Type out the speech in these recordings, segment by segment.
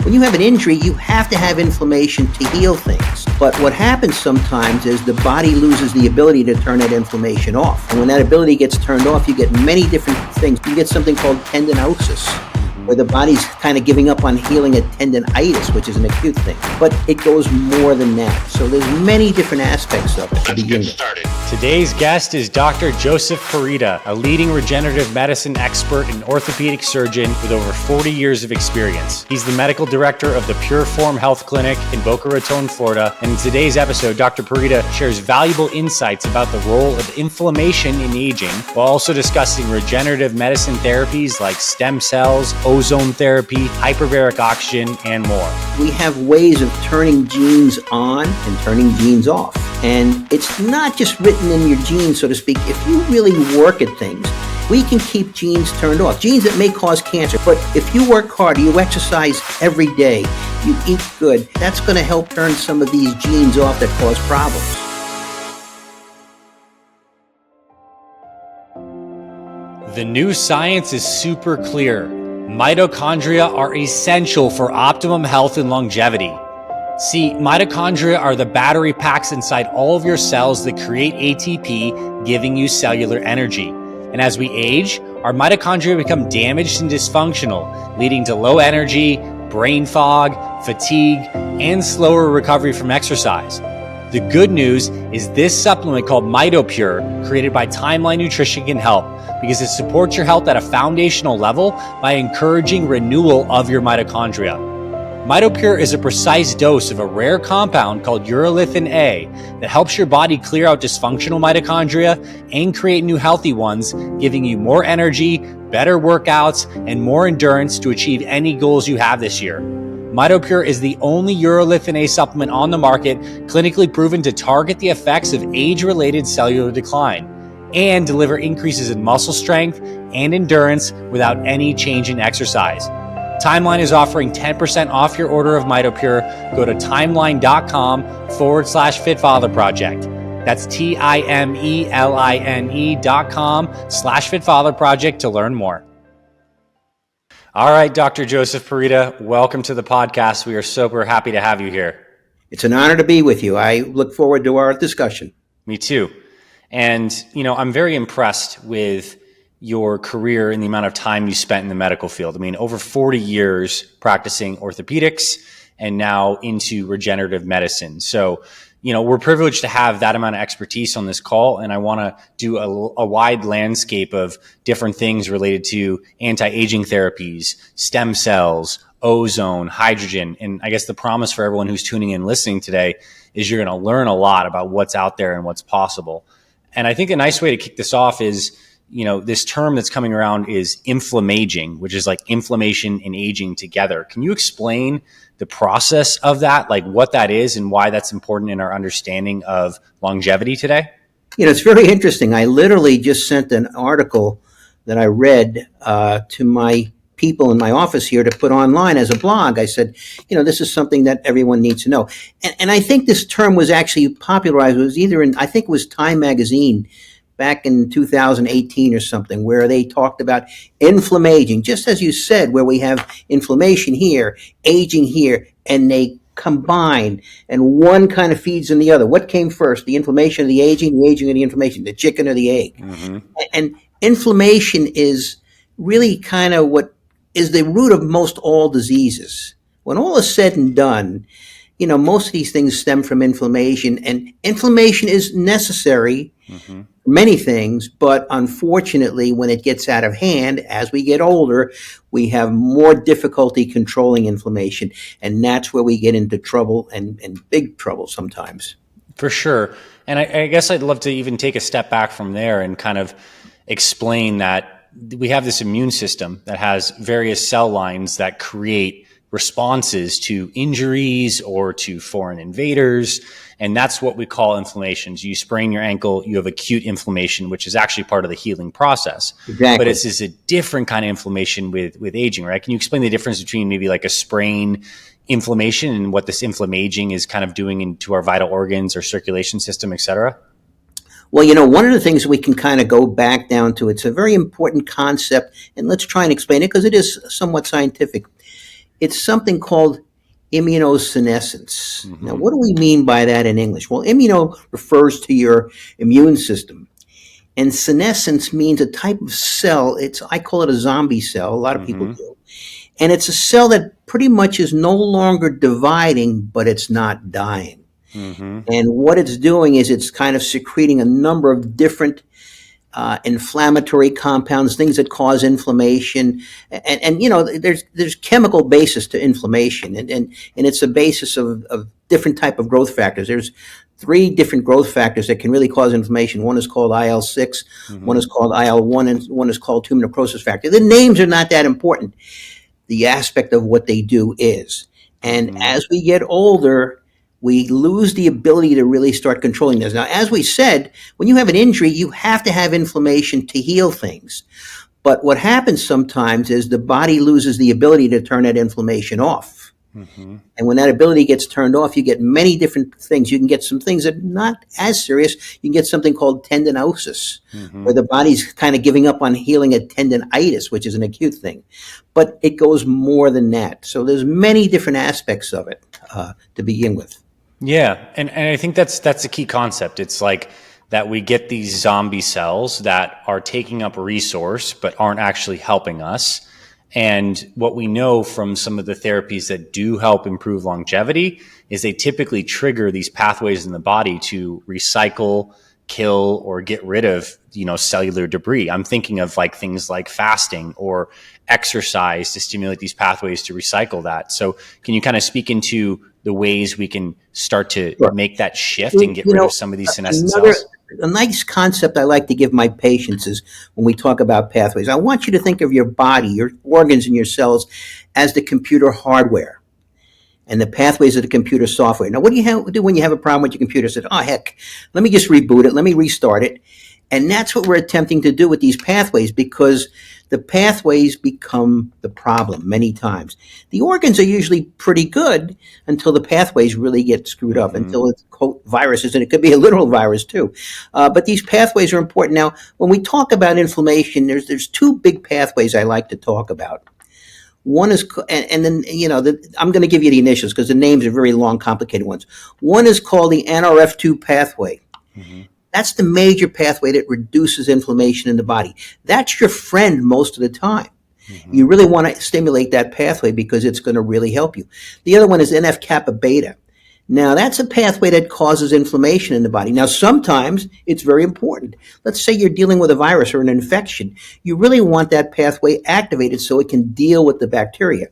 When you have an injury, you have to have inflammation to heal things. But what happens sometimes is the body loses the ability to turn that inflammation off. And when that ability gets turned off, you get many different things. You get something called tendinosis, where the body's kind of giving up on healing a tendinitis, which is an acute thing. But it goes more than that. So there's many different aspects of it to begin with. Today's guest is Dr. Joseph Purita, a leading regenerative medicine expert and orthopedic surgeon with over 40 years of experience. He's the medical director of the PUR-FORM Health Clinic in Boca Raton, Florida. And in today's episode, Dr. Purita shares valuable insights about the role of inflammation in aging, while also discussing regenerative medicine therapies like stem cells, ozone therapy, hyperbaric oxygen, and more. We have ways of turning genes on and turning genes off. And it's not just written in your genes, so to speak. If you really work at things, we can keep genes turned off. Genes that may cause cancer. But if you work hard, you exercise every day, you eat good, that's going to help turn some of these genes off that cause problems. The new science is super clear. Mitochondria are essential for optimum health and longevity. See, mitochondria are the battery packs inside all of your cells that create ATP, giving you cellular energy. And as we age, our mitochondria become damaged and dysfunctional, leading to low energy, brain fog, fatigue, and slower recovery from exercise. The good news is this supplement called MitoPure, created by Timeline Nutrition, can help because it supports your health at a foundational level by encouraging renewal of your mitochondria. MitoPure is a precise dose of a rare compound called urolithin A that helps your body clear out dysfunctional mitochondria and create new healthy ones, giving you more energy, better workouts, and more endurance to achieve any goals you have this year. MitoPure is the only urolithin A supplement on the market clinically proven to target the effects of age-related cellular decline and deliver increases in muscle strength and endurance without any change in exercise. Timeline is offering 10% off your order of MitoPure. Go to timeline.com/FitFatherProject. That's TIMELINE.com/FitFatherProject to learn more. All right, Dr. Joseph Purita, welcome to the podcast. We are super happy to have you here. It's an honor to be with you. I look forward to our discussion. Me too. And, I'm very impressed with your career and the amount of time you spent in the medical field. I mean, over 40 years practicing orthopedics and now into regenerative medicine. So, we're privileged to have that amount of expertise on this call. And I want to do a wide landscape of different things related to anti-aging therapies, stem cells, ozone, hydrogen. And I guess the promise for everyone who's tuning in listening today is you're going to learn a lot about what's out there and what's possible. And I think a nice way to kick this off is, this term that's coming around is inflammaging, which is like inflammation and aging together. Can you explain the process of that, like what that is and why that's important in our understanding of longevity today? It's very interesting. I literally just sent an article that I read to my people in my office here to put online as a blog. I said, this is something that everyone needs to know. And I think this term was actually popularized. It was either I think it was Time magazine back in 2018 or something, where they talked about inflammaging, just as you said, where we have inflammation here, aging here, and they combine, and one kind of feeds in the other. What came first, the inflammation or the aging or the inflammation, the chicken or the egg? Mm-hmm. And inflammation is really kind of what is the root of most all diseases. When all is said and done, most of these things stem from inflammation, and inflammation is necessary for many things, but unfortunately, when it gets out of hand, as we get older, we have more difficulty controlling inflammation, and that's where we get into trouble and big trouble sometimes. For sure. And I guess I'd love to even take a step back from there and kind of explain that we have this immune system that has various cell lines that create responses to injuries or to foreign invaders. And that's what we call inflammations. You sprain your ankle, you have acute inflammation, which is actually part of the healing process. Exactly. But it's a different kind of inflammation with aging, right? Can you explain the difference between maybe like a sprain inflammation and what this inflammaging is kind of doing into our vital organs or circulation system, et cetera? Well, one of the things we can kind of go back down to, it's a very important concept, and let's try and explain it because it is somewhat scientific. It's something called immunosenescence. Now, Mm-hmm. what do we mean by that in English? Well, immuno refers to your immune system, and senescence means a type of cell. I call it a zombie cell. A lot of people Mm-hmm. do. And it's a cell that pretty much is no longer dividing, but it's not dying. Mm-hmm. And what it's doing is it's kind of secreting a number of different inflammatory compounds, things that cause inflammation, and there's chemical basis to inflammation, and it's a basis of different type of growth factors. There's three different growth factors that can really cause inflammation. One is called IL-6, one Mm-hmm. is called IL-1, and one is called tumor necrosis factor. The names are not that important. The aspect of what they do is, and Mm-hmm. as we get older, we lose the ability to really start controlling this. Now, as we said, when you have an injury, you have to have inflammation to heal things. But what happens sometimes is the body loses the ability to turn that inflammation off. Mm-hmm. And when that ability gets turned off, you get many different things. You can get some things that are not as serious. You can get something called tendinosis, Mm-hmm. where the body's kind of giving up on healing a tendinitis, which is an acute thing. But it goes more than that. So there's many different aspects of it to begin with. Yeah, and I think that's a key concept. It's like that we get these zombie cells that are taking up resource but aren't actually helping us. And what we know from some of the therapies that do help improve longevity is they typically trigger these pathways in the body to recycle, kill, or get rid of, cellular debris. I'm thinking of like things like fasting or exercise to stimulate these pathways to recycle that. So can you kind of speak into the ways we can start to Sure. make that shift and get rid of some of these senescent Another cells? a nice concept I like to give my patients is when we talk about pathways, I want you to think of your body, your organs, and your cells as the computer hardware, and the pathways of the computer software. Now, what do you do when you have a problem with your computer? Say, oh, heck, let me just reboot it. Let me restart it. And that's what we're attempting to do with these pathways, because the pathways become the problem many times. The organs are usually pretty good until the pathways really get screwed up, Mm-hmm. until it's, quote, viruses, and it could be a literal virus too. But these pathways are important. Now, when we talk about inflammation, there's two big pathways I like to talk about. One is, and then, I'm going to give you the initials because the names are very long, complicated ones. One is called the NRF2 pathway. Mm-hmm. That's the major pathway that reduces inflammation in the body. That's your friend most of the time. Mm-hmm. You really want to stimulate that pathway because it's going to really help you. The other one is NF kappa beta. Now, that's a pathway that causes inflammation in the body. Now, sometimes it's very important. Let's say you're dealing with a virus or an infection. You really want that pathway activated so it can deal with the bacteria.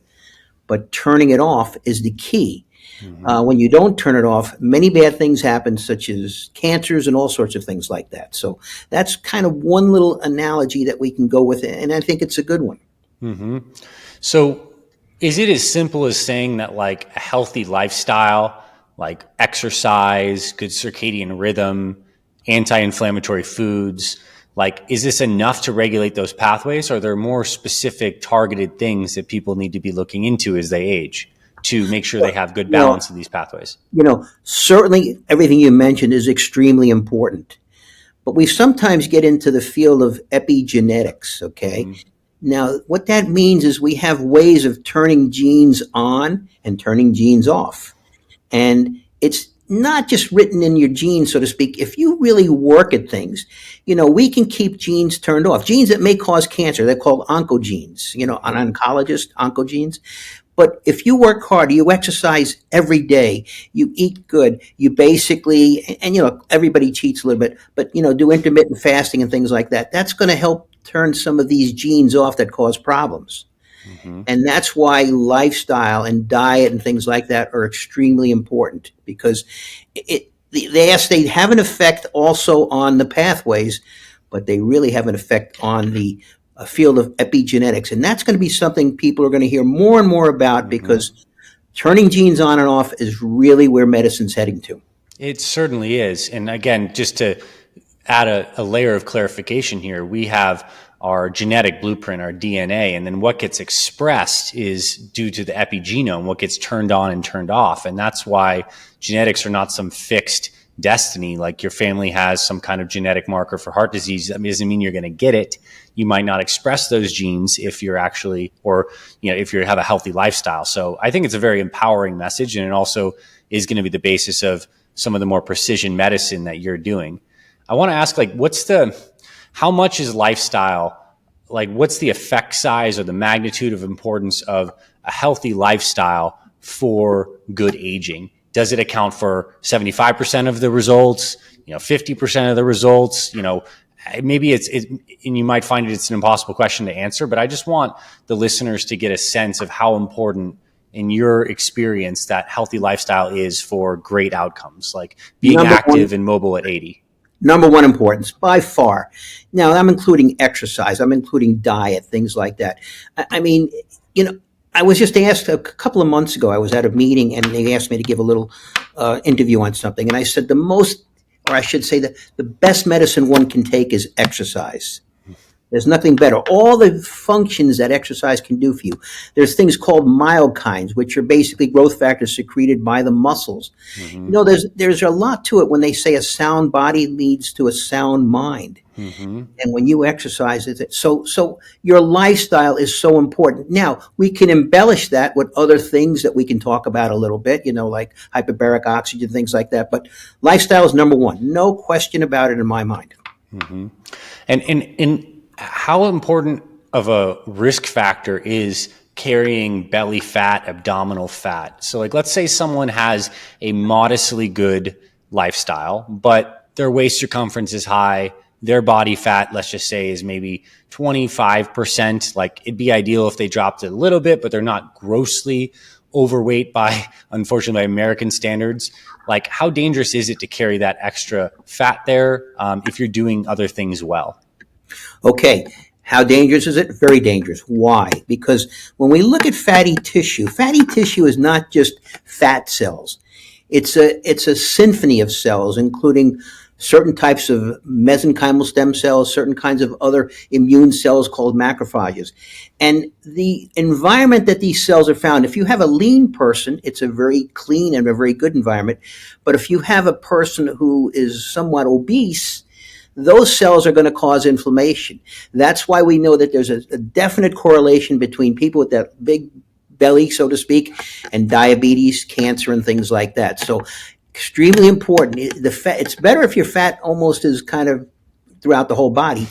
But turning it off is the key. Mm-hmm. When you don't turn it off, many bad things happen, such as cancers and all sorts of things like that. So that's kind of one little analogy that we can go with, and I think it's a good one. Mm-hmm. So is it as simple as saying that like a healthy lifestyle, like exercise, good circadian rhythm, anti-inflammatory foods, like is this enough to regulate those pathways? Or are there more specific targeted things that people need to be looking into as they age to make sure they have good Well, balance of these pathways? certainly everything you mentioned is extremely important, but we sometimes get into the field of epigenetics, okay? Mm-hmm. Now, what that means is we have ways of turning genes on and turning genes off. And it's not just written in your genes, so to speak. If you really work at things, we can keep genes turned off. Genes that may cause cancer, they're called oncogenes, an oncologist, oncogenes. But if you work hard, you exercise every day, you eat good, you basically, and everybody cheats a little bit, but do intermittent fasting and things like that. That's going to help turn some of these genes off that cause problems. Mm-hmm. And that's why lifestyle and diet and things like that are extremely important, because they have an effect also on the pathways, but they really have an effect on the field of epigenetics. And that's going to be something people are going to hear more and more about, Mm-hmm. because turning genes on and off is really where medicine's heading to. It certainly is. And again, just to add a layer of clarification here, we have our genetic blueprint, our DNA, and then what gets expressed is due to the epigenome, what gets turned on and turned off. And that's why genetics are not some fixed destiny. Like your family has some kind of genetic marker for heart disease. That doesn't mean you're going to get it. You might not express those genes if you're actually, or, if you have a healthy lifestyle. So I think it's a very empowering message. And it also is going to be the basis of some of the more precision medicine that you're doing. I want to ask, like, how much is lifestyle, like what's the effect size or the magnitude of importance of a healthy lifestyle for good aging? Does it account for 75% of the results, 50% of the results? Maybe and you might find it's an impossible question to answer, but I just want the listeners to get a sense of how important in your experience that healthy lifestyle is for great outcomes, like being active and mobile at 80. Number one importance by far. Now I'm including exercise. I'm including diet, things like that. I mean, I was just asked a couple of months ago, I was at a meeting and they asked me to give a little interview on something. And I said the best medicine one can take is exercise. There's nothing better. All the functions that exercise can do for you. There's things called myokines, which are basically growth factors secreted by the muscles. Mm-hmm. There's a lot to it when they say a sound body leads to a sound mind. Mm-hmm. And when you exercise, so your lifestyle is so important. Now, we can embellish that with other things that we can talk about a little bit, like hyperbaric oxygen, things like that. But lifestyle is number one. No question about it in my mind. Mm-hmm. And how important of a risk factor is carrying belly fat, abdominal fat? So like, let's say someone has a modestly good lifestyle, but their waist circumference is high. Their body fat, let's just say, is maybe 25%. Like, it'd be ideal if they dropped it a little bit, but they're not grossly overweight unfortunately, by American standards. Like, how dangerous is it to carry that extra fat there if you're doing other things well? Okay, how dangerous is it? Very dangerous. Why? Because when we look at fatty tissue is not just fat cells. It's a symphony of cells, including certain types of mesenchymal stem cells, certain kinds of other immune cells called macrophages. And the environment that these cells are found, if you have a lean person, it's a very clean and a very good environment. But if you have a person who is somewhat obese, those cells are going to cause inflammation. That's why we know that there's a definite correlation between people with that big belly, so to speak, and diabetes, cancer, and things like that. So extremely important. It's better if your fat almost is kind of throughout the whole body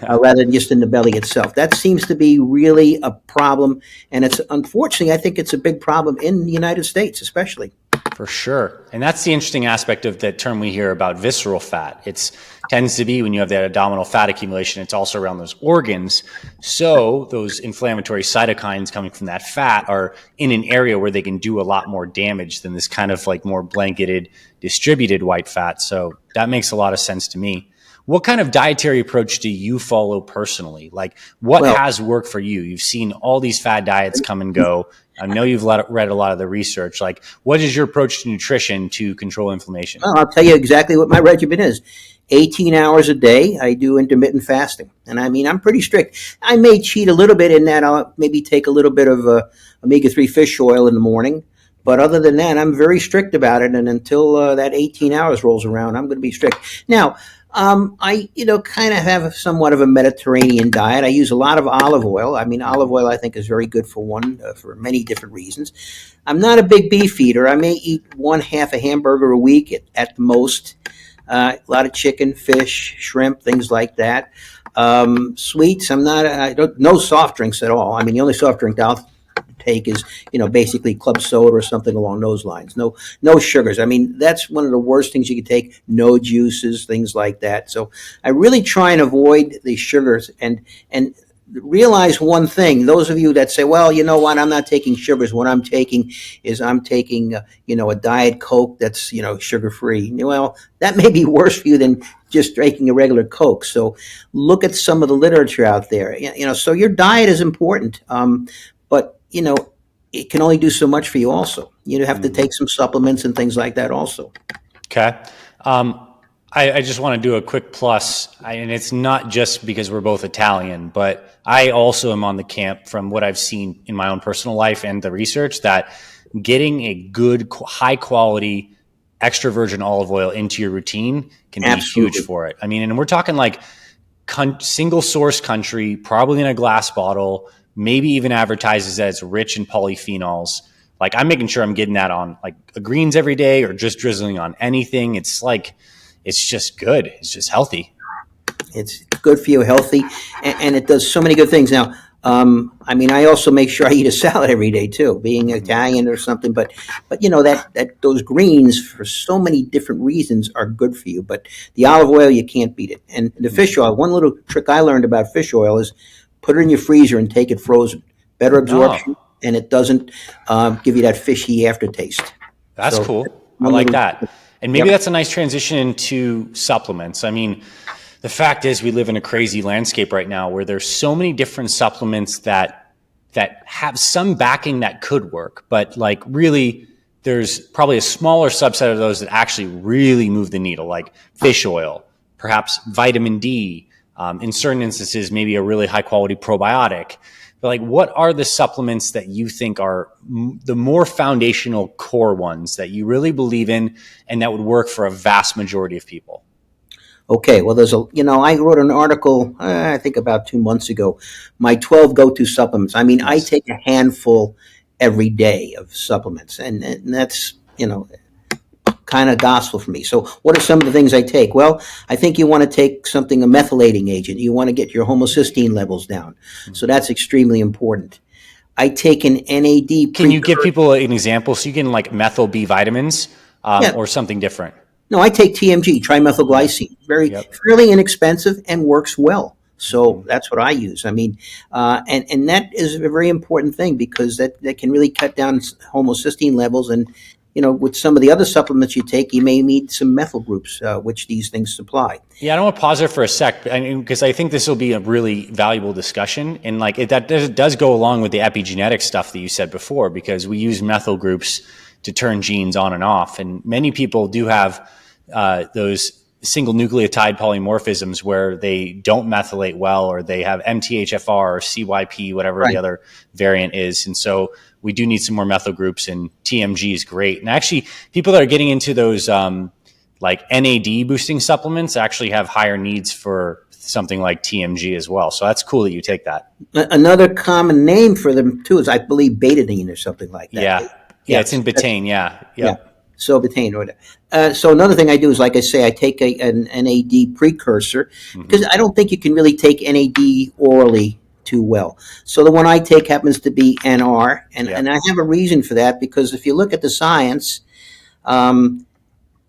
rather than just in the belly itself. That seems to be really a problem. And unfortunately, I think it's a big problem in the United States, especially. For sure. And that's the interesting aspect of that term we hear about visceral fat. It tends to be when you have that abdominal fat accumulation, it's also around those organs. So those inflammatory cytokines coming from that fat are in an area where they can do a lot more damage than this kind of like more blanketed, distributed white fat. So that makes a lot of sense to me. What kind of dietary approach do you follow personally? Like, what has worked for you? You've seen all these fad diets come and go. I know you've read a lot of the research. Like, what is your approach to nutrition to control inflammation? Well, I'll tell you exactly what my regimen is. 18 hours a day, I do intermittent fasting. And I mean, I'm pretty strict. I may cheat a little bit in that. I'll maybe take a little bit of omega-3 fish oil in the morning. But other than that, I'm very strict about it. And until that 18 hours rolls around, I'm going to be strict. Now, I kind of have somewhat of a Mediterranean diet. I use a lot of olive oil. I mean, olive oil I think is very good for many different reasons. I'm not a big beef eater. I may eat half a hamburger a week at the most. A lot of chicken, fish, shrimp, things like that. Sweets, no soft drinks at all. I mean, the only soft drink I'll take is, basically club soda or something along those lines. No sugars. I mean, that's one of the worst things you can take. No juices, things like that. So I really try and avoid the sugars and realize one thing. Those of you that say, well, you know what, I'm not taking sugars. What I'm taking is a Diet Coke that's, sugar-free. Well, that may be worse for you than just drinking a regular Coke. So look at some of the literature out there. So your diet is important. But it can only do so much for you also. You have to take some supplements and things like that also. Okay. I just want to do a quick plus, and it's not just because we're both Italian, but I also am on the camp from what I've seen in my own personal life and the research that getting a good, high quality extra virgin olive oil into your routine can be Absolutely. huge for it. I mean, and we're talking like single source country, probably in a glass bottle, maybe even advertises that it's rich in polyphenols. Like I'm making sure I'm getting that on like greens every day or just drizzling on anything. It's like, it's just good. It's just healthy. It's good for you, healthy, and it does so many good things. Now, I mean, I also make sure I eat a salad every day too, being Italian or something. But you know that those greens for so many different reasons are good for you. But the olive oil, you can't beat it. And the fish oil. One little trick I learned about fish oil is put it in your freezer and take it frozen. Better absorption, Oh, and it doesn't give you that fishy aftertaste. that's So cool. I one like little, that. And maybe yep, that's a nice transition into supplements. I mean, the fact is we live in a crazy landscape right now where there's so many different supplements that have some backing that could work, but like really there's probably a smaller subset of those that actually really move the needle, like fish oil, perhaps vitamin D, in certain instances, maybe a really high quality probiotic. But like, what are the supplements that you think are the more foundational core ones that you really believe in and that would work for a vast majority of people? okay, well, I wrote an article, I think about 2 months ago, my 12 go-to supplements. I mean, I Nice. take a handful every day of supplements, and that's, kind of gospel for me. So, what are some of the things I take? Well, I think you want to take something, a methylating agent. You want to get your homocysteine levels down. So, that's extremely important. I take an NAD Can you give precursor. people an example? So you can like methyl B vitamins Yeah, or something different. no, I take TMG, Yeah. trimethylglycine, very Yep. fairly inexpensive and works well. So Hmm. that's what I use. I mean, and that is a very important thing because that can really cut down homocysteine levels. And with some of the other supplements you take, you may need some methyl groups, which these things supply. Yeah, I don't want to pause there for a sec, because I think this will be a really valuable discussion, and like that does go along with the epigenetic stuff that you said before, because we use methyl groups to turn genes on and off, and many people do have those single nucleotide polymorphisms where they don't methylate well, or they have MTHFR or CYP, whatever the Right. other variant is, and so we do need some more methyl groups, and TMG is great. And actually, people that are getting into those like NAD boosting supplements actually have higher needs for something like TMG as well. So that's cool that you take that. Another common name for them too is, I believe, betadine or something like that. Yeah. Yeah, Yeah, it's in that's, betaine. Yeah. yeah. Yep. So betaine or so another thing I do is, like I say, I take an NAD precursor because Hmm. I don't think you can really take NAD orally too well. So the one I take happens to be NR, and I Yep. have a reason for that because if you look at the science, um,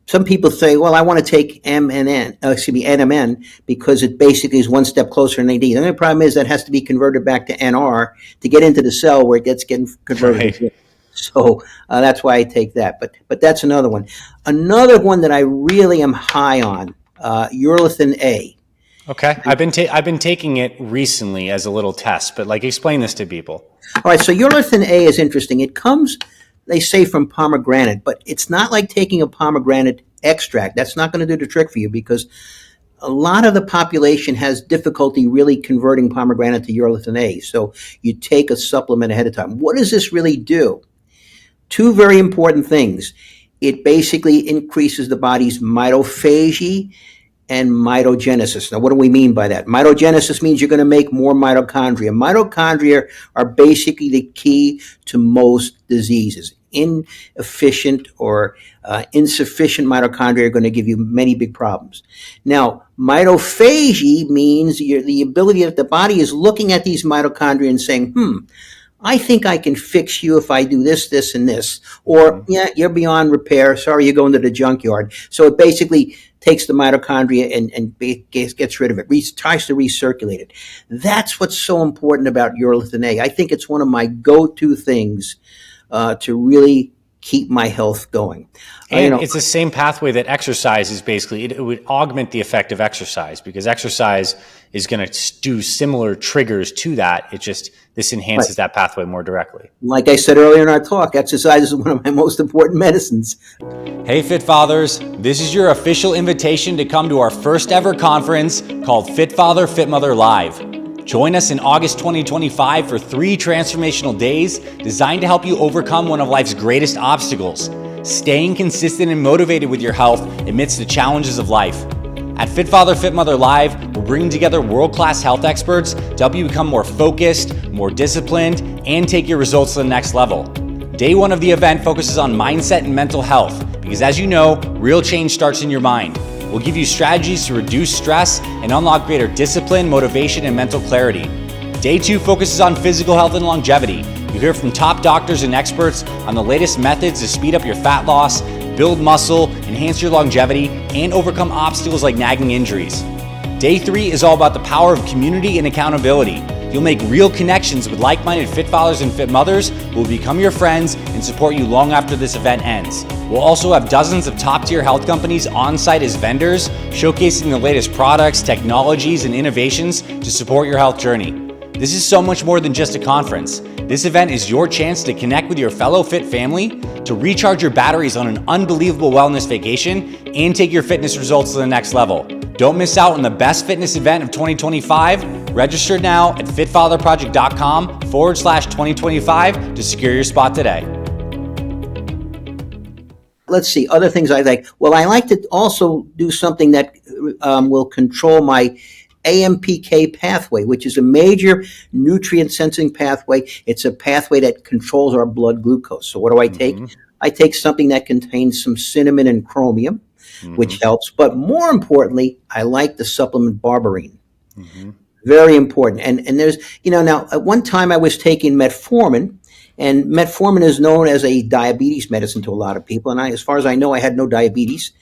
some people say, well, I want to take NMN because it basically is one step closer to NAD. The only problem is that has to be converted back to NR to get into the cell where it gets getting converted Right. again. So that's why I take that. But that's another one. Another one that I really am high on, urolithin A. Okay. I've been taking it recently as a little test, but like explain this to people. All right, so urolithin A is interesting. It comes, they say, from pomegranate, but it's not like taking a pomegranate extract. That's not going to do the trick for you because a lot of the population has difficulty really converting pomegranate to urolithin A. So you take a supplement ahead of time. What does this really do? Two very important things. It basically increases the body's mitophagy and mitogenesis. Now, what do we mean by that? Mitogenesis means you're going to make more mitochondria. Mitochondria are basically the key to most diseases. Inefficient or insufficient mitochondria are going to give you many big problems. Now, mitophagy means the ability that the body is looking at these mitochondria and saying, I think I can fix you if I do this, this, and this. Or, Hmm. yeah, you're beyond repair. Sorry, you're going to the junkyard. So it basically takes the mitochondria and gets rid of it, tries to recirculate it. That's what's so important about urolithin A. I think it's one of my go-to things to really keep my health going. And it's the same pathway that exercise is basically, it would augment the effect of exercise because exercise is going to do similar triggers to that. It just, this Right. enhances that pathway more directly. Like I said earlier in our talk, exercise is one of my most important medicines. Hey, Fit Fathers, this is your official invitation to come to our first ever conference called Fit Father, Fit Mother Live. Join us in August 2025 for 3 transformational days designed to help you overcome one of life's greatest obstacles, staying consistent and motivated with your health amidst the challenges of life. At Fit Father, Fit Mother Live, we're bringing together world-class health experts to help you become more focused, more disciplined, and take your results to the next level. Day one of the event focuses on mindset and mental health, because as you know, real change starts in your mind. We'll give you strategies to reduce stress and unlock greater discipline, motivation, and mental clarity. Day two focuses on physical health and longevity. You'll hear from top doctors and experts on the latest methods to speed up your fat loss, build muscle, enhance your longevity, and overcome obstacles like nagging injuries. Day three is all about the power of community and accountability. You'll make real connections with like-minded fit fathers and fit mothers who will become your friends and support you long after this event ends. We'll also have dozens of top-tier health companies on-site as vendors, showcasing the latest products, technologies, and innovations to support your health journey. This is so much more than just a conference. This event is your chance to connect with your fellow fit family, to recharge your batteries on an unbelievable wellness vacation, and take your fitness results to the next level. Don't miss out on the best fitness event of 2025. Register now at fitfatherproject.com/2025 to secure your spot today. Let's see, other things I like. Well, I like to also do something that will control my AMPK pathway, which is a major nutrient sensing pathway. It's a pathway that controls our blood glucose. So what do I take? I take something that contains some cinnamon and chromium, which helps. But more importantly, I like the supplement berberine. Very important. And there's, now at one time I was taking metformin, and metformin is known as a diabetes medicine to a lot of people. And as far as I know, I had no diabetes,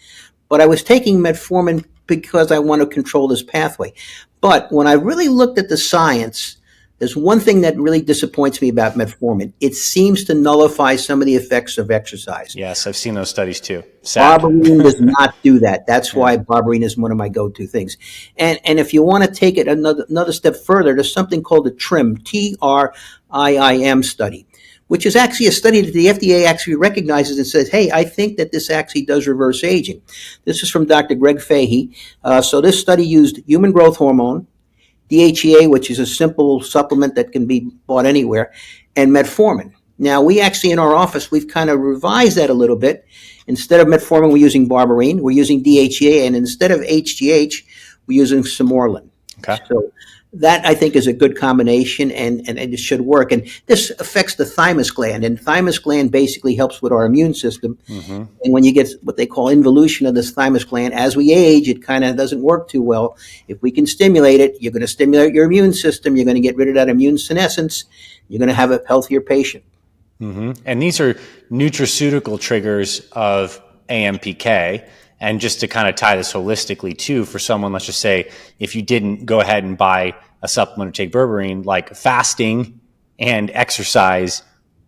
but I was taking metformin because I want to control this pathway. But when I really looked at the science, there's one thing that really disappoints me about metformin. It seems to nullify some of the effects of exercise. Yes, I've seen those studies too. Sad. Berberine does not do that. That's why berberine is one of my go-to things. And if you want to take it another step further, there's something called the TRIM, TRIIM study, which is actually a study that the FDA actually recognizes and says, hey, I think that this actually does reverse aging. This is from Dr. Greg Fahey. So this study used human growth hormone, DHEA, which is a simple supplement that can be bought anywhere, and metformin. Now, we actually in our office, we've kind of revised that a little bit. Instead of metformin, we're using berberine. We're using DHEA, and instead of HGH, we're using Simorlin. Okay. So that, I think, is a good combination, and it should work. And this affects the thymus gland, and thymus gland basically helps with our immune system. And when you get what they call involution of this thymus gland, as we age, it kind of doesn't work too well. If we can stimulate it, you're going to stimulate your immune system. You're going to get rid of that immune senescence. You're going to have a healthier patient. And these are nutraceutical triggers of AMPK. And just to kind of tie this holistically too, for someone, let's just say, if you didn't go ahead and buy a supplement or take berberine, like fasting and exercise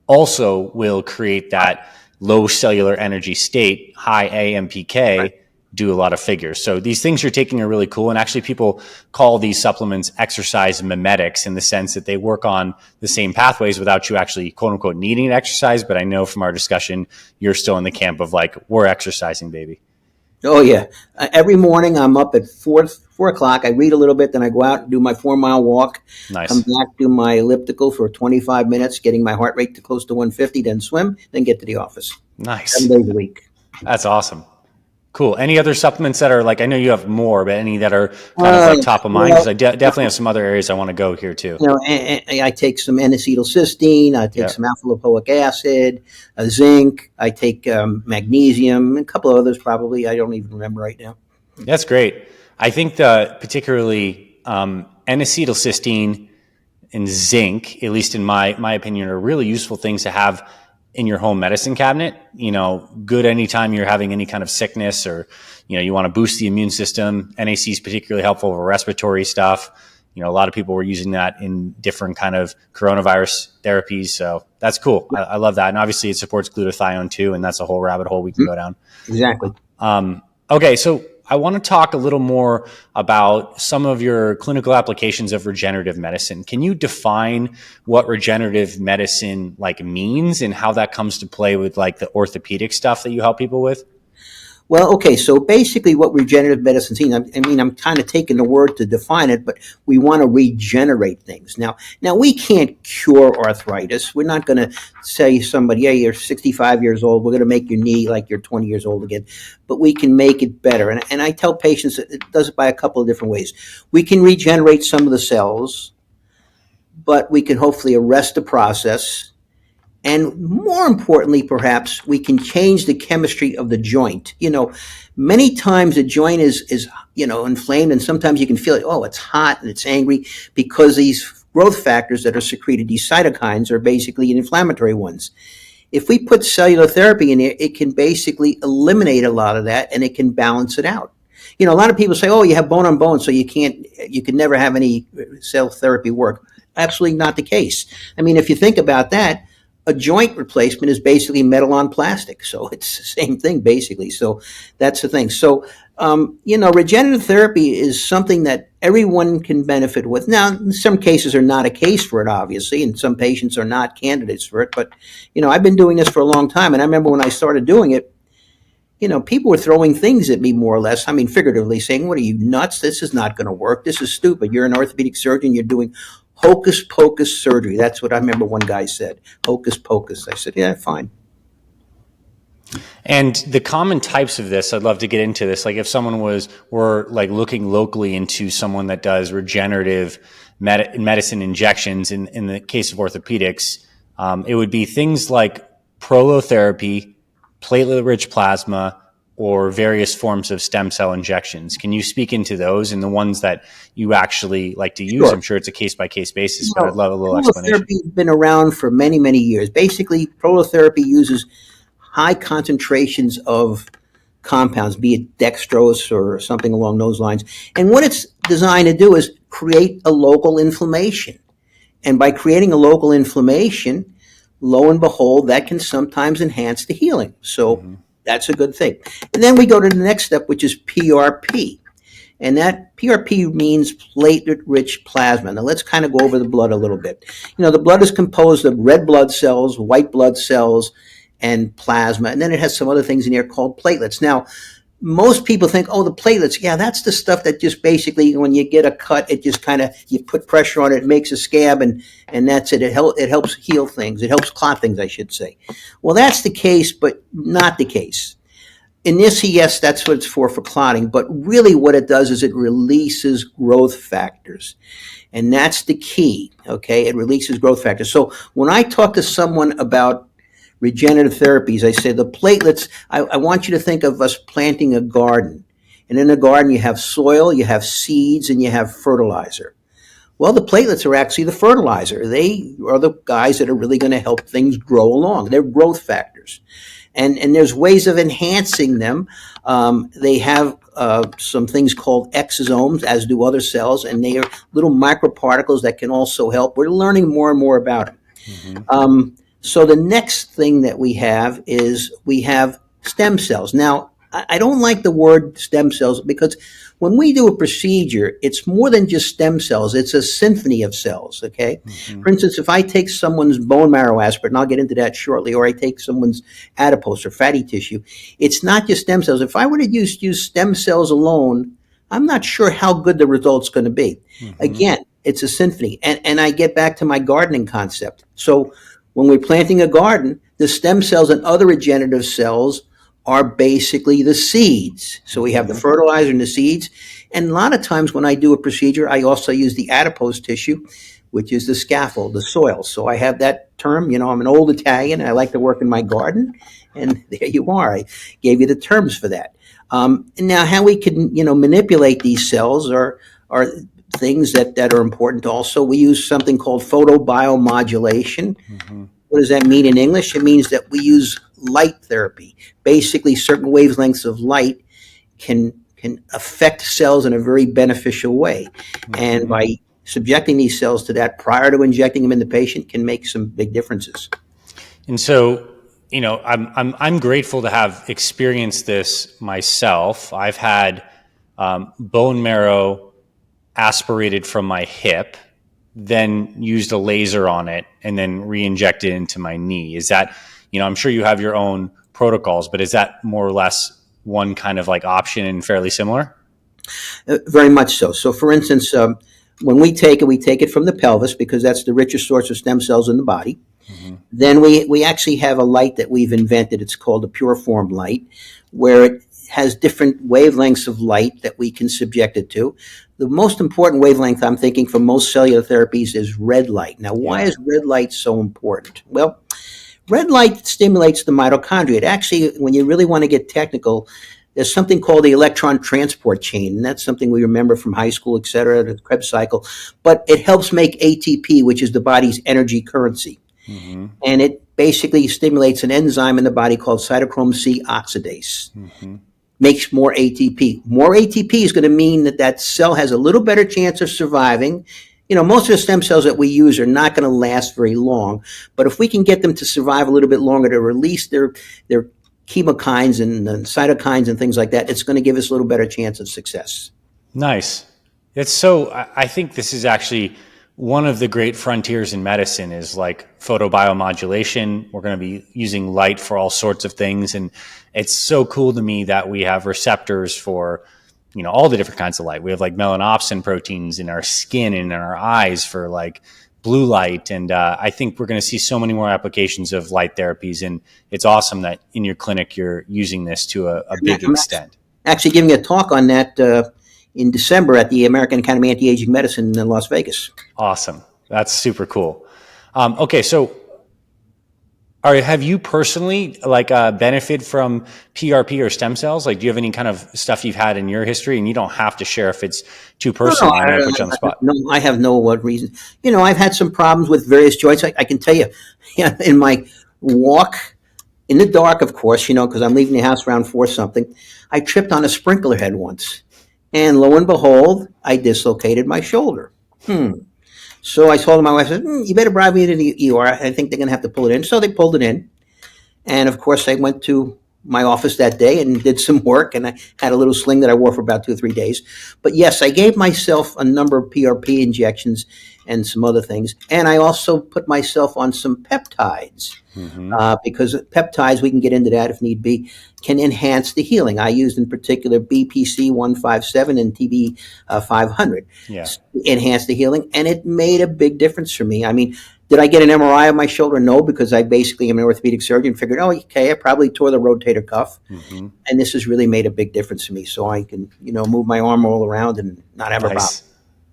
also will create that low cellular energy state, high AMPK, do a lot of figures. So these things you're taking are really cool. And actually people call these supplements exercise mimetics in the sense that they work on the same pathways without you actually quote unquote needing to exercise. But I know from our discussion, you're still in the camp of like, we're exercising, baby. Oh, yeah. Every morning I'm up at 4 o'clock. I read a little bit, then I go out and do my 4-mile walk. Nice. Come back, do my elliptical for 25 minutes, getting my heart rate to close to 150, then swim, then get to the office. Nice. 7 days a week. That's awesome. Cool. Any other supplements that are like, I know you have more, but any that are kind of like top of mind? Because I definitely have some other areas I want to go here too. I take some N-acetylcysteine. I take some alpha-lipoic acid, zinc. I take magnesium, and a couple of others probably. I don't even remember right now. That's great. I think the particularly N-acetylcysteine and zinc, at least in my opinion, are really useful things to have in your home medicine cabinet. Good anytime you're having any kind of sickness or, you want to boost the immune system. NAC is particularly helpful for respiratory stuff. A lot of people were using that in different kind of coronavirus therapies. So that's cool. I love that. And obviously it supports glutathione too. And that's a whole rabbit hole we can go down. Exactly. Okay. So I want to talk a little more about some of your clinical applications of regenerative medicine. Can you define what regenerative medicine means and how that comes to play with the orthopedic stuff that you help people with? Well, okay, so basically what regenerative medicine means, I mean, I'm kind of taking the word to define it, but we want to regenerate things. Now we can't cure arthritis. We're not going to say somebody, yeah, you're 65 years old, we're going to make your knee like you're 20 years old again, but we can make it better. And I tell patients that it does it by a couple of different ways. We can regenerate some of the cells, but we can hopefully arrest the process. And more importantly, perhaps, we can change the chemistry of the joint. Many times the joint is inflamed, and sometimes you can feel it, oh, it's hot and it's angry because these growth factors that are secreted, these cytokines, are basically inflammatory ones. If we put cellular therapy in there, it can basically eliminate a lot of that and it can balance it out. A lot of people say, oh, you have bone on bone, so you can never have any cell therapy work. Absolutely not the case. I mean, if you think about that, a joint replacement is basically metal on plastic. So it's the same thing, basically. So that's the thing. So, regenerative therapy is something that everyone can benefit with. Now, in some cases are not a case for it, obviously, and some patients are not candidates for it. But, I've been doing this for a long time. And I remember when I started doing it, people were throwing things at me more or less. I mean, figuratively saying, what are you, nuts? This is not going to work. This is stupid. You're an orthopedic surgeon. You're doing hocus pocus surgery. That's what I remember one guy said. Hocus pocus. I said, yeah, fine. And the common types of this, I'd love to get into this. Like if someone were like looking locally into someone that does regenerative medicine injections, in the case of orthopedics, it would be things like prolotherapy, platelet-rich plasma, or various forms of stem cell injections. Can you speak into those and the ones that you actually like to use? Sure. I'm sure it's a case-by-case basis, but I'd love a little explanation. Prolotherapy has been around for many, many years. Basically, prolotherapy uses high concentrations of compounds, be it dextrose or something along those lines. And what it's designed to do is create a local inflammation. And by creating a local inflammation, lo and behold, that can sometimes enhance the healing. So that's a good thing. And then we go to the next step, which is PRP. And that PRP means platelet-rich plasma. Now let's kind of go over the blood a little bit. The blood is composed of red blood cells, white blood cells, and plasma. And then it has some other things in here called platelets. Now, most people think, oh, the platelets, yeah, that's the stuff that just basically, when you get a cut, it just kind of, you put pressure on it, it makes a scab, and that's it. It helps heal things. It helps clot things, I should say. Well, that's the case, but not the case. In this, yes, that's what it's for clotting. But really what it does is it releases growth factors. And that's the key, okay? It releases growth factors. So when I talk to someone about regenerative therapies, I say the platelets, I want you to think of us planting a garden. And in a garden, you have soil, you have seeds, and you have fertilizer. Well, the platelets are actually the fertilizer. They are the guys that are really going to help things grow along. They're growth factors. And there's ways of enhancing them. They have some things called exosomes, as do other cells, and they are little microparticles that can also help. We're learning more and more about it. So the next thing that we have is we have stem cells. Now, I don't like the word stem cells because when we do a procedure, it's more than just stem cells. It's a symphony of cells, okay? For instance, if I take someone's bone marrow aspirate, and I'll get into that shortly, or I take someone's adipose or fatty tissue, it's not just stem cells. If I were to use stem cells alone, I'm not sure how good the result's going to be. Again, it's a symphony. And I get back to my gardening concept. So when we're planting a garden, the stem cells and other regenerative cells are basically the seeds. So we have the fertilizer and the seeds. And a lot of times when I do a procedure, I also use the adipose tissue, which is the scaffold, the soil. So I have that term, I'm an old Italian, and I like to work in my garden. And there you are. I gave you the terms for that. Now, how we can, manipulate these cells are things that are important also. We use something called photobiomodulation. What does that mean in English? It means that we use light therapy. Basically, certain wavelengths of light can affect cells in a very beneficial way. And by subjecting these cells to that prior to injecting them in the patient can make some big differences. And so, I'm grateful to have experienced this myself. I've had bone marrow aspirated from my hip, then used a laser on it, and then re-injected into my knee. Is that, I'm sure you have your own protocols, but is that more or less one kind of like option and fairly similar? Very much so. So, for instance, when we take it from the pelvis because that's the richest source of stem cells in the body. Mm-hmm. Then we actually have a light that we've invented. It's called a PUR-FORM light, where it has different wavelengths of light that we can subject it to. The most important wavelength, I'm thinking, for most cellular therapies is red light. Now, why is red light so important? Well, red light stimulates the mitochondria. It actually, when you really want to get technical, there's something called the electron transport chain, and that's something we remember from high school, et cetera, the Krebs cycle. But it helps make ATP, which is the body's energy currency. Mm-hmm. And it basically stimulates an enzyme in the body called cytochrome C oxidase. Mm-hmm. Makes more ATP. More ATP is going to mean that that cell has a little better chance of surviving. You know, most of the stem cells that we use are not going to last very long, but if we can get them to survive a little bit longer, to release their chemokines and cytokines and things like that, it's going to give us a little better chance of success. Nice. It's so, I think this is actually one of the great frontiers in medicine is like photobiomodulation. We're going to be using light for all sorts of things. And it's so cool to me that we have receptors for, you know, all the different kinds of light. We have like melanopsin proteins in our skin and in our eyes for like blue light. And I think we're going to see so many more applications of light therapies. And it's awesome that in your clinic, you're using this to a big extent. Actually giving a talk on that in December at the American Academy of Anti-Aging Medicine in Las Vegas. Awesome. That's super cool. Okay, so have you personally like benefit from PRP or stem cells? Like, do you have any kind of stuff you've had in your history? And you don't have to share if it's too personal. I know I put you on the spot. No, I have no reason. You know, I've had some problems with various joints. I can tell you, in my walk in the dark, of course, you know, because I'm leaving the house around 4 something, I tripped on a sprinkler head once. And lo and behold, I dislocated my shoulder. So I told my wife, you better drive me to the ER. I think they're going to have to pull it in. So they pulled it in. And of course, I went to my office that day and did some work. And I had a little sling that I wore for about 2 or 3 days. But yes, I gave myself a number of PRP injections and some other things. And I also put myself on some peptides. Because peptides, we can get into that if need be, can enhance the healing. I used in particular BPC 157 and TB 500 enhance the healing, and it made a big difference for me. I mean, did I get an MRI of my shoulder? No, because I basically am an orthopedic surgeon. Figured, okay, I probably tore the rotator cuff, and this has really made a big difference for me. So I can, you know, move my arm all around and not have a problem.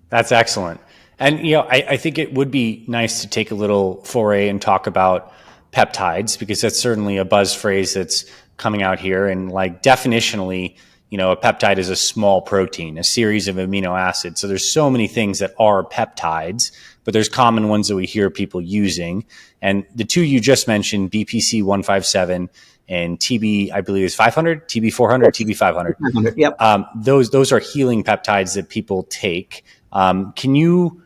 That's excellent. And, you know, I think it would be nice to take a little foray and talk about peptides, because that's certainly a buzz phrase that's coming out here. And like definitionally, you know, a peptide is a small protein, a series of amino acids. So there's so many things that are peptides, but there's common ones that we hear people using. And the two you just mentioned, BPC 157 and TB, I believe is 500, TB 400, TB 500. Yep. Those are healing peptides that people take. Can you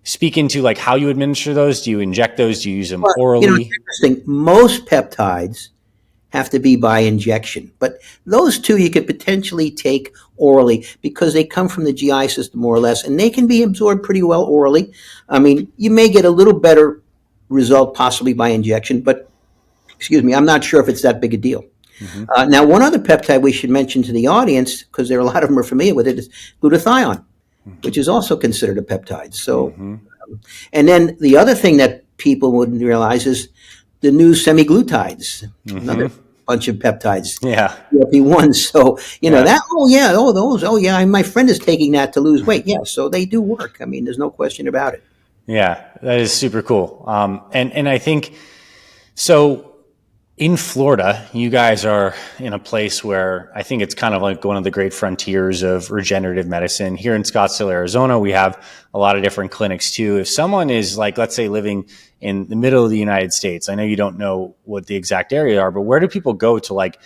speak into like how you administer those? Do you inject those? Do you use them orally? You know, it's interesting. Most peptides have to be by injection, but those two you could potentially take orally because they come from the GI system more or less, and they can be absorbed pretty well orally. I mean, you may get a little better result possibly by injection, but I'm not sure if it's that big a deal. Now, one other peptide we should mention to the audience, because there are a lot of them are familiar with it, is glutathione, which is also considered a peptide. So, and then the other thing that people wouldn't realize is the new semaglutides, another bunch of peptides. Yeah. GLP-1. So, you know, those, my friend is taking that to lose weight. Yeah. So they do work. I mean, there's no question about it. Yeah, that is super cool. And I think, so in Florida, you guys are in a place where I think it's kind of like one of the great frontiers of regenerative medicine. Here in Scottsdale, Arizona, we have a lot of different clinics too. If someone is like, let's say, living in the middle of the United States, I know you don't know what the exact area are, but where do people go to like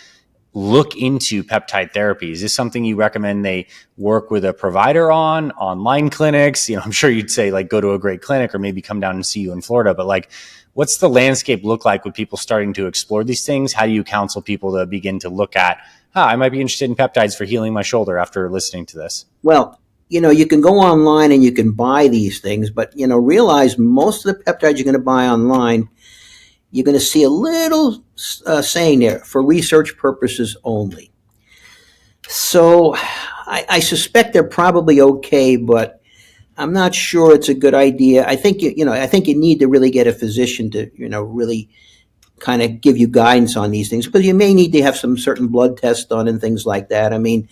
look into peptide therapy? Is this something you recommend they work with a provider on, online clinics? You know, I'm sure you'd say like go to a great clinic or maybe come down and see you in Florida, but like, what's the landscape look like with people starting to explore these things? How do you counsel people to begin to look at, I might be interested in peptides for healing my shoulder after listening to this? Well, you know, you can go online and you can buy these things, but, you know, realize most of the peptides you're going to buy online, you're going to see a little saying there, for research purposes only. So I suspect they're probably okay, but I'm not sure it's a good idea. I think I think you need to really get a physician to really kind of give you guidance on these things, because you may need to have some certain blood tests done and things like that. I mean,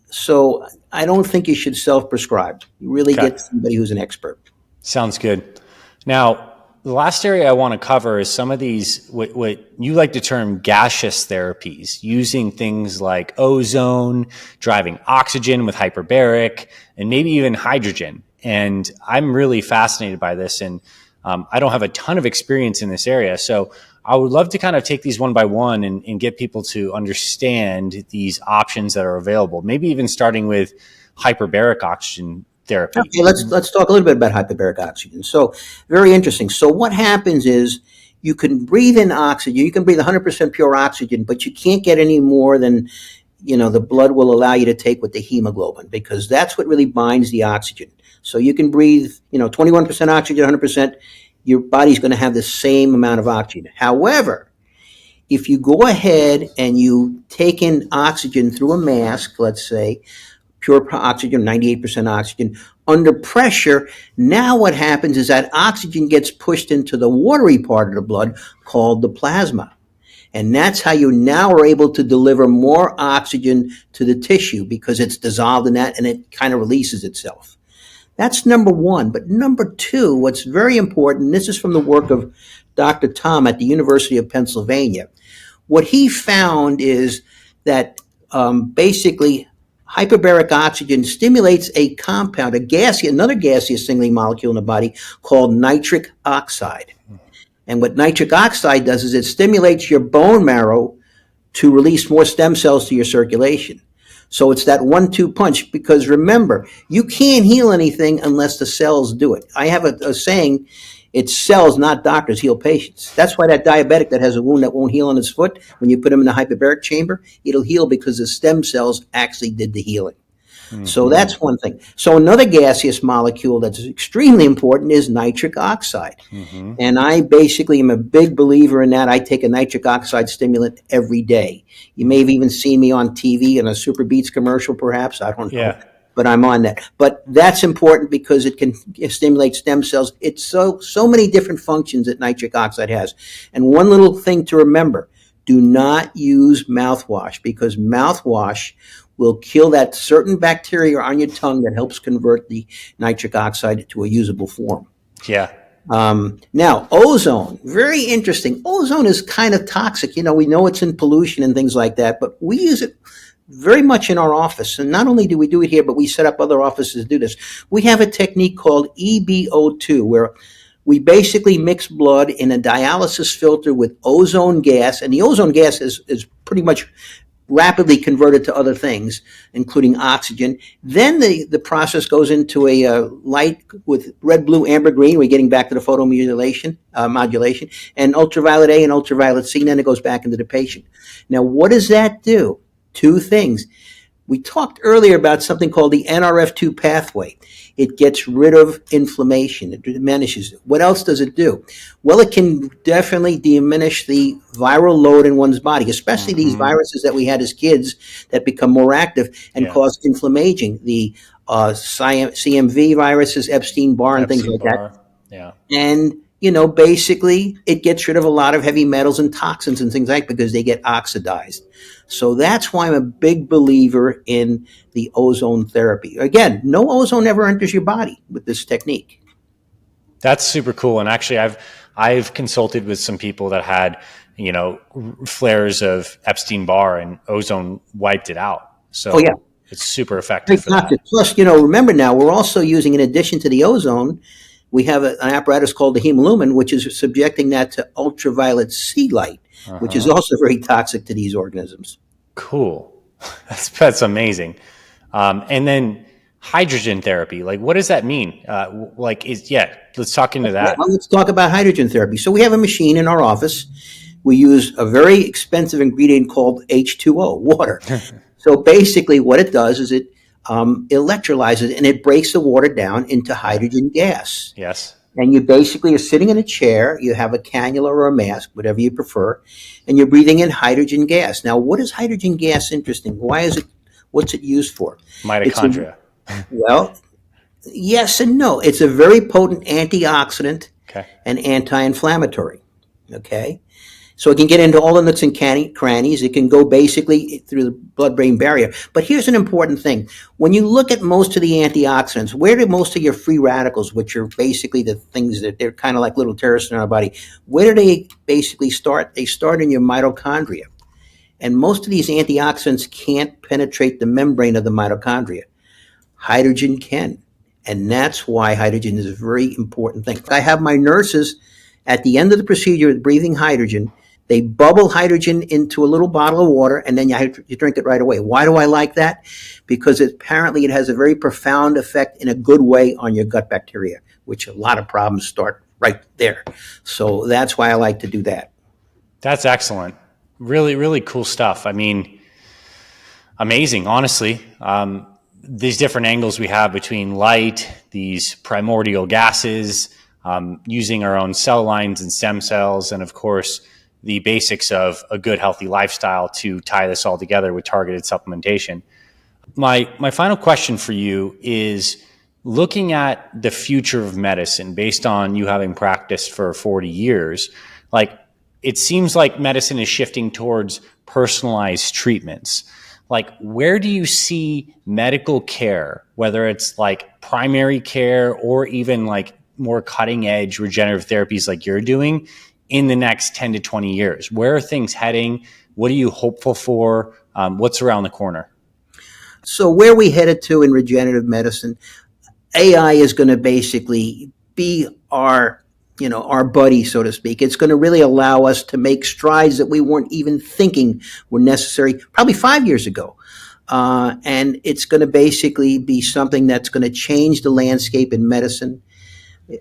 so I don't think you should self-prescribe. You really Okay. get somebody who's an expert. Sounds good. Now, the last area I want to cover is some of these, what you like to term gaseous therapies, using things like ozone, driving oxygen with hyperbaric, and maybe even hydrogen. And I'm really fascinated by this. And I don't have a ton of experience in this area. So I would love to kind of take these one by one and get people to understand these options that are available, maybe even starting with hyperbaric oxygen therapy. Okay, let's talk a little bit about hyperbaric oxygen. So, very interesting. So, what happens is you can breathe in oxygen. You can breathe 100% pure oxygen, but you can't get any more than the blood will allow you to take with the hemoglobin, because that's what really binds the oxygen. So you can breathe 21% oxygen, 100%. Your body's going to have the same amount of oxygen. However, if you go ahead and you take in oxygen through a mask, let's say, pure oxygen, 98% oxygen, under pressure, now what happens is that oxygen gets pushed into the watery part of the blood called the plasma. And that's how you now are able to deliver more oxygen to the tissue, because it's dissolved in that and it kind of releases itself. That's number one. But number two, what's very important, this is from the work of Dr. Tom at the University of Pennsylvania. What he found is that basically hyperbaric oxygen stimulates a compound, another gaseous signaling molecule in the body called nitric oxide. And what nitric oxide does is it stimulates your bone marrow to release more stem cells to your circulation. So it's that 1-2 punch, because remember, you can't heal anything unless the cells do it. I have a saying, it's cells, not doctors, heal patients. That's why that diabetic that has a wound that won't heal on his foot, when you put him in the hyperbaric chamber, it'll heal because the stem cells actually did the healing. Mm-hmm. So that's one thing. So another gaseous molecule that's extremely important is nitric oxide. Mm-hmm. And I basically am a big believer in that. I take a nitric oxide stimulant every day. You may have even seen me on TV in a Super Beats commercial, perhaps. I don't know. Yeah. But I'm on that. But that's important because it can stimulate stem cells. It's so many different functions that nitric oxide has. And one little thing to remember, do not use mouthwash, because mouthwash will kill that certain bacteria on your tongue that helps convert the nitric oxide to a usable form. Yeah. Now, ozone, very interesting. Ozone is kind of toxic. We know it's in pollution and things like that, but we use it very much in our office. And not only do we do it here, but we set up other offices to do this. We have a technique called EbO2, where we basically mix blood in a dialysis filter with ozone gas, and the ozone gas is pretty much rapidly converted to other things, including oxygen. Then the process goes into a light with red, blue, amber, green. We're getting back to the photomodulation, modulation, and ultraviolet A and ultraviolet C, and then it goes back into the patient. Now, what does that do? Two things. We talked earlier about something called the NRF2 pathway. It gets rid of inflammation. It diminishes it. What else does it do? Well, it can definitely diminish the viral load in one's body, especially these viruses that we had as kids that become more active and cause inflammaging. The CMV viruses, Epstein-Barr, and things like that. Yeah. And basically it gets rid of a lot of heavy metals and toxins and things like that, because they get oxidized. So that's why I'm a big believer in the ozone therapy. Again, no ozone ever enters your body with this technique. That's super cool. And actually, I've consulted with some people that had, flares of Epstein-Barr, and ozone wiped it out. So it's super effective. Plus, remember now, we're also using, in addition to the ozone, we have an apparatus called the hemolumin, which is subjecting that to ultraviolet C light, which is also very toxic to these organisms. Cool. That's amazing. And then hydrogen therapy, what does that mean? Let's talk into that. Well, let's talk about hydrogen therapy. So we have a machine in our office. We use a very expensive ingredient called H2O, water. So basically what it does is it electrolyzes and it breaks the water down into hydrogen gas. Yes. And you basically are sitting in a chair, you have a cannula or a mask, whatever you prefer, and you're breathing in hydrogen gas. Now, what is hydrogen gas interesting? Why is it, what's it used for? Mitochondria. Well, yes and no. It's a very potent antioxidant Okay. and anti-inflammatory. Okay? So it can get into all the nooks and crannies. It can go basically through the blood-brain barrier. But here's an important thing. When you look at most of the antioxidants, where do most of your free radicals, which are basically the things that they're kind of like little terrorists in our body, where do they basically start? They start in your mitochondria. And most of these antioxidants can't penetrate the membrane of the mitochondria. Hydrogen can. And that's why hydrogen is a very important thing. I have my nurses at the end of the procedure breathing hydrogen. They bubble hydrogen into a little bottle of water, and then you drink it right away. Why do I like that? Because apparently it has a very profound effect in a good way on your gut bacteria, which a lot of problems start right there. So that's why I like to do that. That's excellent. Really, really cool stuff. I mean, amazing, honestly. These different angles we have between light, these primordial gases, using our own cell lines and stem cells, and of course, the basics of a good, healthy lifestyle to tie this all together with targeted supplementation. My final question for you is, looking at the future of medicine based on you having practiced for 40 years, like, it seems like medicine is shifting towards personalized treatments. Like, where do you see medical care, whether it's like primary care or even like more cutting edge regenerative therapies like you're doing, in the next 10 to 20 years? Where are things heading? What are you hopeful for? What's around the corner? So where we headed to in regenerative medicine, AI is going to basically be our buddy, so to speak. It's going to really allow us to make strides that we weren't even thinking were necessary probably 5 years ago. And it's going to basically be something that's going to change the landscape in medicine.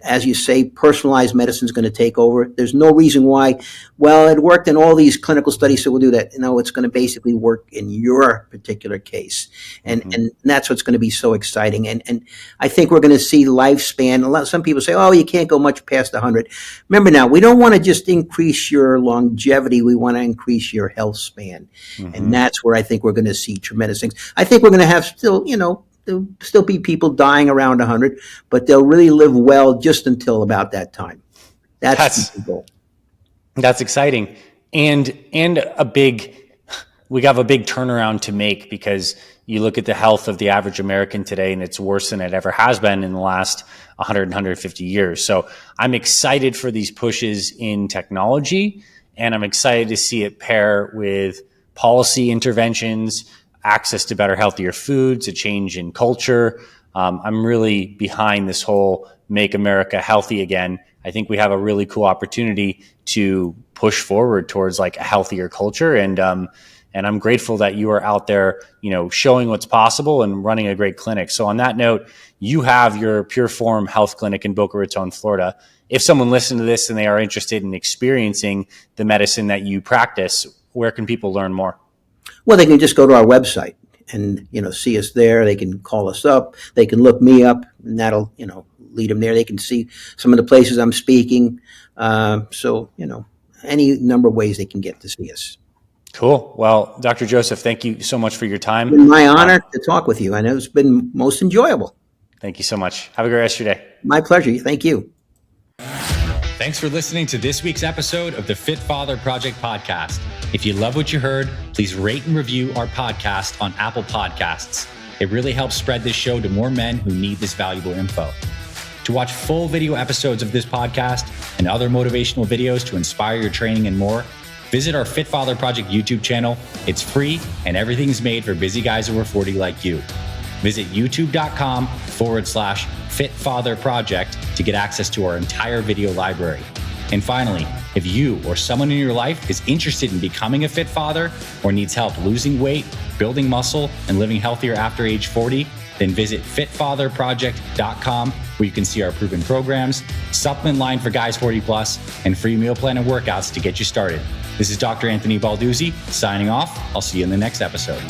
As you say, personalized medicine is going to take over. There's no reason why, well, it worked in all these clinical studies, so we'll do that. No, it's going to basically work in your particular case. And that's what's going to be so exciting. And I think we're going to see lifespan. Some people say, oh, you can't go much past 100. Remember now, we don't want to just increase your longevity. We want to increase your health span. And that's where I think we're going to see tremendous things. I think we're going to have still, there'll still be people dying around 100, but they'll really live well just until about that time. That's the goal. That's exciting. And we have a big turnaround to make, because you look at the health of the average American today, and it's worse than it ever has been in the last 100, 150 years. So I'm excited for these pushes in technology, and I'm excited to see it pair with policy interventions, access to better, healthier foods, a change in culture. I'm really behind this whole Make America Healthy Again. I think we have a really cool opportunity to push forward towards like a healthier culture. And I'm grateful that you are out there, showing what's possible and running a great clinic. So on that note, you have your PUR-FORM Health Clinic in Boca Raton, Florida. If someone listened to this and they are interested in experiencing the medicine that you practice, where can people learn more? Well, they can just go to our website and, see us there. They can call us up. They can look me up, and that'll, lead them there. They can see some of the places I'm speaking. So, any number of ways they can get to see us. Cool. Well, Dr. Joseph, thank you so much for your time. It's been my honor to talk with you. I know it's been most enjoyable. Thank you so much. Have a great rest of your day. My pleasure. Thank you. Thanks for listening to this week's episode of the Fit Father Project podcast. If you love what you heard, please rate and review our podcast on Apple Podcasts. It really helps spread this show to more men who need this valuable info. To watch full video episodes of this podcast and other motivational videos to inspire your training and more, visit our Fit Father Project YouTube channel. It's free, and everything's made for busy guys over 40 like you. Visit youtube.com/Fit Father Project to get access to our entire video library. And finally, if you or someone in your life is interested in becoming a fit father or needs help losing weight, building muscle, and living healthier after age 40, then visit fitfatherproject.com, where you can see our proven programs, supplement line for guys 40 plus, and free meal plan and workouts to get you started. This is Dr. Anthony Balduzzi signing off. I'll see you in the next episode.